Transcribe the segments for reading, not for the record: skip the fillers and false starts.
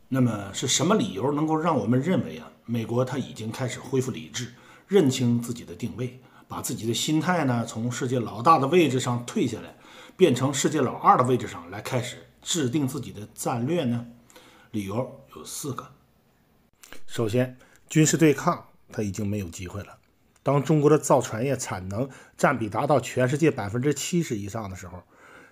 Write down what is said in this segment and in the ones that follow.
那么是什么理由能够让我们认为美国它已经开始恢复理智，认清自己的定位，把自己的心态呢从世界老大的位置上退下来，变成世界老二的位置上来开始制定自己的战略呢？理由有4个。首先，军事对抗它已经没有机会了。当中国的造船业产能占比达到全世界70%以上的时候，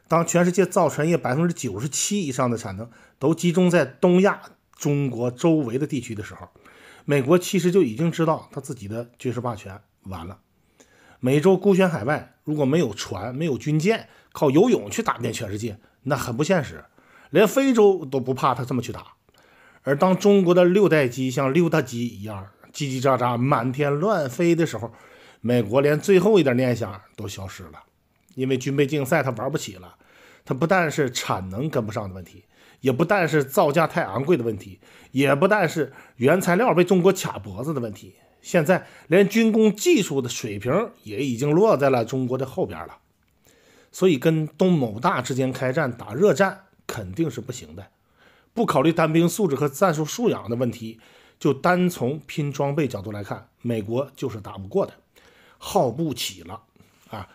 当全世界造船业97%以上的产能都集中在东亚、中国周围的地区的时候，美国其实就已经知道他自己的军事霸权完了。美洲孤悬海外，如果没有船、没有军舰，靠游泳去打遍全世界，那很不现实，连非洲都不怕他这么去打。而当中国的6代机像溜达机一样叽叽喳喳满天乱飞的时候，美国连最后一点念想都消失了。因为军备竞赛它玩不起了，它不但是产能跟不上的问题，也不但是造价太昂贵的问题，也不但是原材料被中国卡脖子的问题，现在连军工技术的水平也已经落在了中国的后边了。所以跟东某大之间开战打热战肯定是不行的。不考虑单兵素质和战术素养的问题，就单从拼装备角度来看，美国就是打不过的，耗不起了。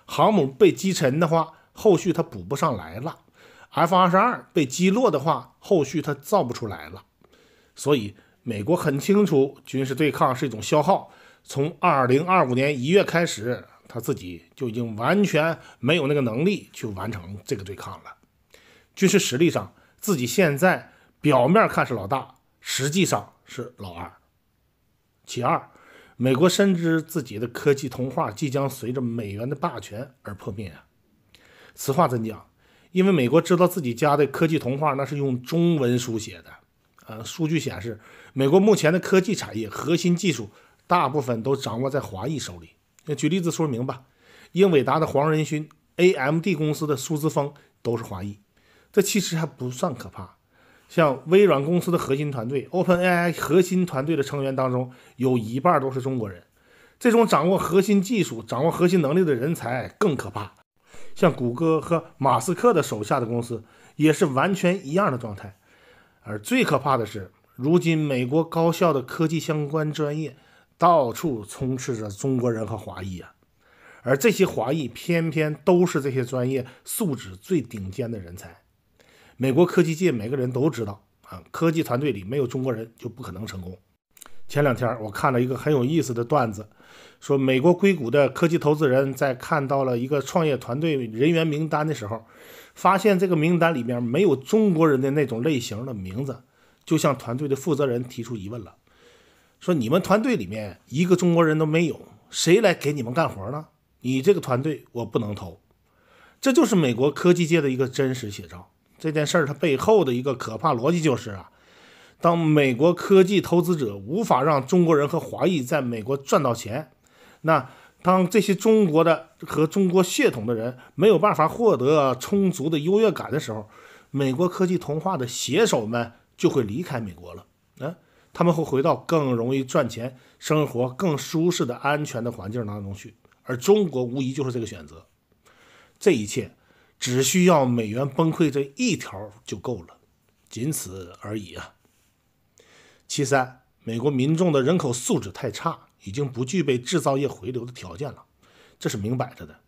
航母被击沉的话，后续它补不上来了。F-22被击落的话，后续它造不出来了。所以美国很清楚军事对抗是一种消耗，从2025年1月开始，他自己就已经完全没有那个能力去完成这个对抗了。军事实力上，自己现在表面看是老大，实际上是老二。其二，美国深知自己的科技童话即将随着美元的霸权而破灭此话怎讲？因为美国知道自己家的科技童话那是用中文书写的。数据显示，美国目前的科技产业核心技术大部分都掌握在华裔手里。举例子说明吧，英伟达的黄仁勋、AMD 公司的苏姿丰都是华裔，这其实还不算可怕。像微软公司的核心团队 OpenAI 核心团队的成员当中，有1半都是中国人。这种掌握核心技术、掌握核心能力的人才更可怕。像谷歌和马斯克的手下的公司也是完全一样的状态。而最可怕的是，如今美国高校的科技相关专业到处充斥着中国人和华裔而这些华裔偏偏都是这些专业素质最顶尖的人才。美国科技界每个人都知道科技团队里没有中国人就不可能成功。前2天我看了一个很有意思的段子，说美国硅谷的科技投资人在看到了一个创业团队人员名单的时候，发现这个名单里面没有中国人的那种类型的名字，就向团队的负责人提出疑问了，说你们团队里面一个中国人都没有，谁来给你们干活呢？你这个团队我不能投。这就是美国科技界的一个真实写照。这件事它背后的一个可怕逻辑就是当美国科技投资者无法让中国人和华裔在美国赚到钱，那当这些中国的和中国血统的人没有办法获得充足的优越感的时候，美国科技童话的写手们就会离开美国了。他们会回到更容易赚钱、生活更舒适的安全的环境当中去，而中国无疑就是这个选择。这一切只需要美元崩溃这一条就够了，仅此而已其三，美国民众的人口素质太差，已经不具备制造业回流的条件了，这是明摆着的。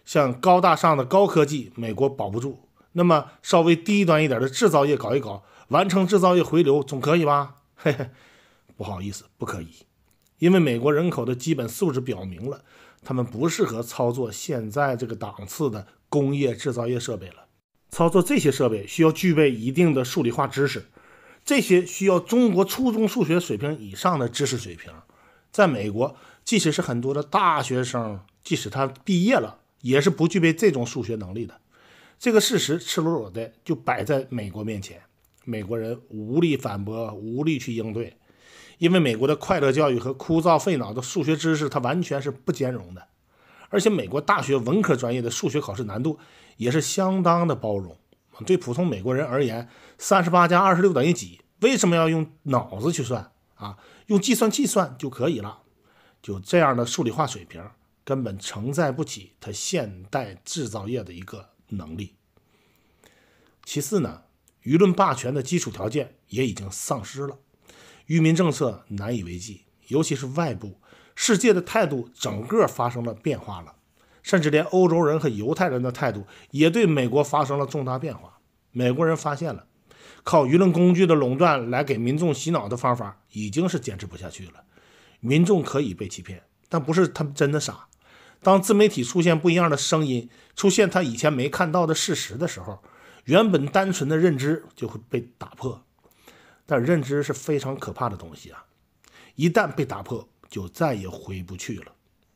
像高大上的高科技，美国保不住，那么稍微低端一点的制造业搞一搞，完成制造业回流总可以吧？嘿嘿，不好意思，不可以。因为美国人口的基本素质表明了，他们不适合操作现在这个档次的工业制造业设备了。操作这些设备需要具备一定的数理化知识，这些需要中国初中数学水平以上的知识水平。在美国，即使是很多的大学生，即使他毕业了，也是不具备这种数学能力的。这个事实赤裸裸的就摆在美国面前，美国人无力反驳，无力去应对。因为美国的快乐教育和枯燥费脑的数学知识它完全是不兼容的，而且美国大学文科专业的数学考试难度也是相当的包容。对普通美国人而言，38加26等于几？为什么要用脑子去算用计算器算就可以了。就这样的数理化水平根本承载不起它现代制造业的一个能力。其次呢，舆论霸权的基础条件也已经丧失了，愚民政策难以为继，尤其是外部世界的态度整个发生了变化了，甚至连欧洲人和犹太人的态度也对美国发生了重大变化。美国人发现了靠舆论工具的垄断来给民众洗脑的方法已经是坚持不下去了。民众可以被欺骗，但不是他们真的傻。当自媒体出现不一样的声音，出现他以前没看到的事实的时候，原本单纯的认知就会被打破。但认知是非常可怕的东西啊，一旦被打破就再也回不去了。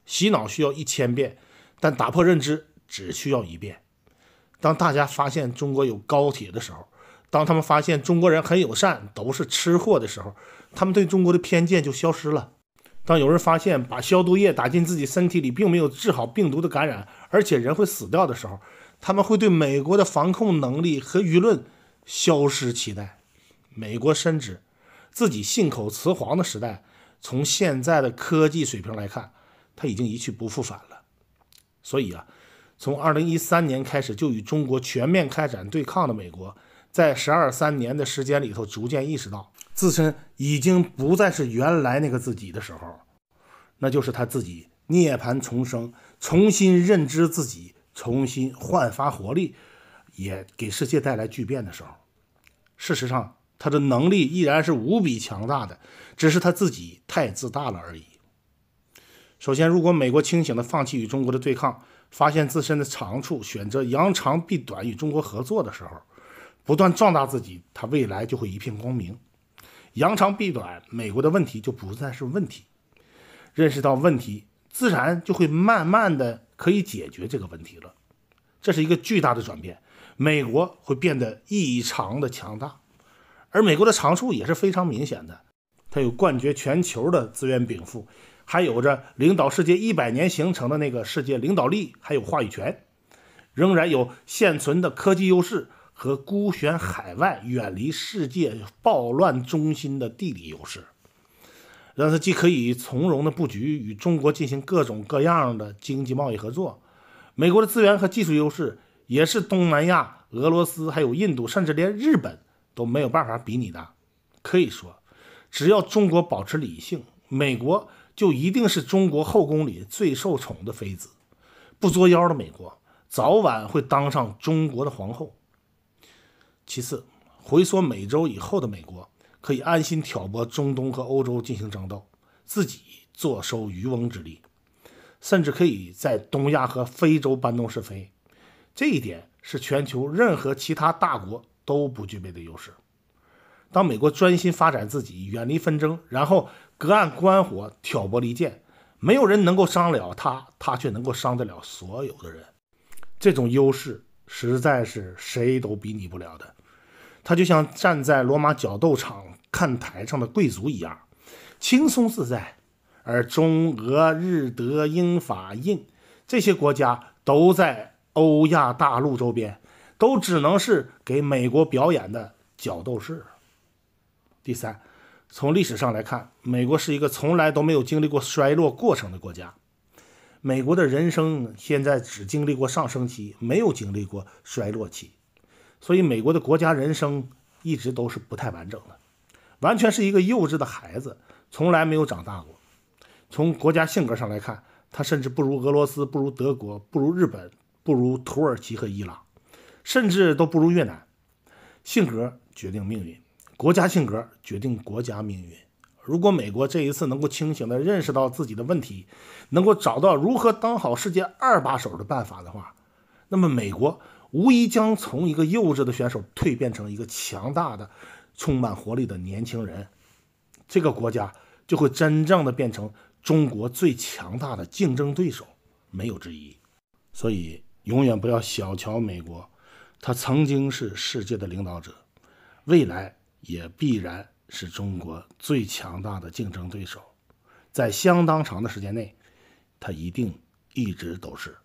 洗脑需要1000遍，但打破认知只需要1遍。当大家发现中国有高铁的时候，当他们发现中国人很友善，都是吃货的时候，他们对中国的偏见就消失了。当有人发现把消毒液打进自己身体里并没有治好病毒的感染，而且人会死掉的时候，他们会对美国的防控能力和舆论消失期待。美国深知自己信口雌黄的时代，从现在的科技水平来看，它已经一去不复返了。所以从2013年开始就与中国全面开展对抗的美国，在12-13年的时间里头，逐渐意识到自身已经不再是原来那个自己的时候，那就是他自己涅槃重生，重新认知自己，重新焕发活力，也给世界带来巨变的时候。事实上，他的能力依然是无比强大的，只是他自己太自大了而已。首先，如果美国清醒地放弃与中国的对抗，发现自身的长处，选择扬长避短与中国合作的时候，不断壮大自己，他未来就会一片光明。扬长避短，美国的问题就不再是问题。认识到问题，自然就会慢慢的可以解决这个问题了。这是一个巨大的转变，美国会变得异常的强大。而美国的长处也是非常明显的，它有冠绝全球的资源禀赋，还有着领导世界100年形成的那个世界领导力，还有话语权，仍然有现存的科技优势和孤悬海外、远离世界暴乱中心的地理优势，让它既可以从容的布局与中国进行各种各样的经济贸易合作。美国的资源和技术优势也是东南亚、俄罗斯还有印度，甚至连日本都没有办法比拟的。可以说，只要中国保持理性，美国就一定是中国后宫里最受宠的妃子。不作妖的美国早晚会当上中国的皇后。其次，回缩美洲以后的美国可以安心挑拨中东和欧洲进行争斗，自己坐收渔翁之利，甚至可以在东亚和非洲搬动是非。这一点是全球任何其他大国都不具备的优势。当美国专心发展自己，远离纷争，然后隔岸观火，挑拨离间，没有人能够伤了他，他却能够伤得了所有的人。这种优势实在是谁都比拟不了的。他就像站在罗马角斗场看台上的贵族一样，轻松自在。而中俄日德英法印这些国家都在欧亚大陆周边，都只能是给美国表演的角斗士。第三，从历史上来看，美国是一个从来都没有经历过衰落过程的国家。美国的人生现在只经历过上升期，没有经历过衰落期，所以美国的国家人生一直都是不太完整的，完全是一个幼稚的孩子，从来没有长大过。从国家性格上来看，他甚至不如俄罗斯，不如德国，不如日本，不如土耳其和伊朗，甚至都不如越南。性格决定命运，国家性格决定国家命运。如果美国这一次能够清醒地认识到自己的问题，能够找到如何当好世界2把手的办法的话，那么美国无疑将从一个幼稚的选手蜕变成一个强大的、充满活力的年轻人。这个国家就会真正的变成中国最强大的竞争对手，没有之一。所以永远不要小瞧美国，它曾经是世界的领导者，未来也必然是中国最强大的竞争对手，在相当长的时间内，它一定一直都是。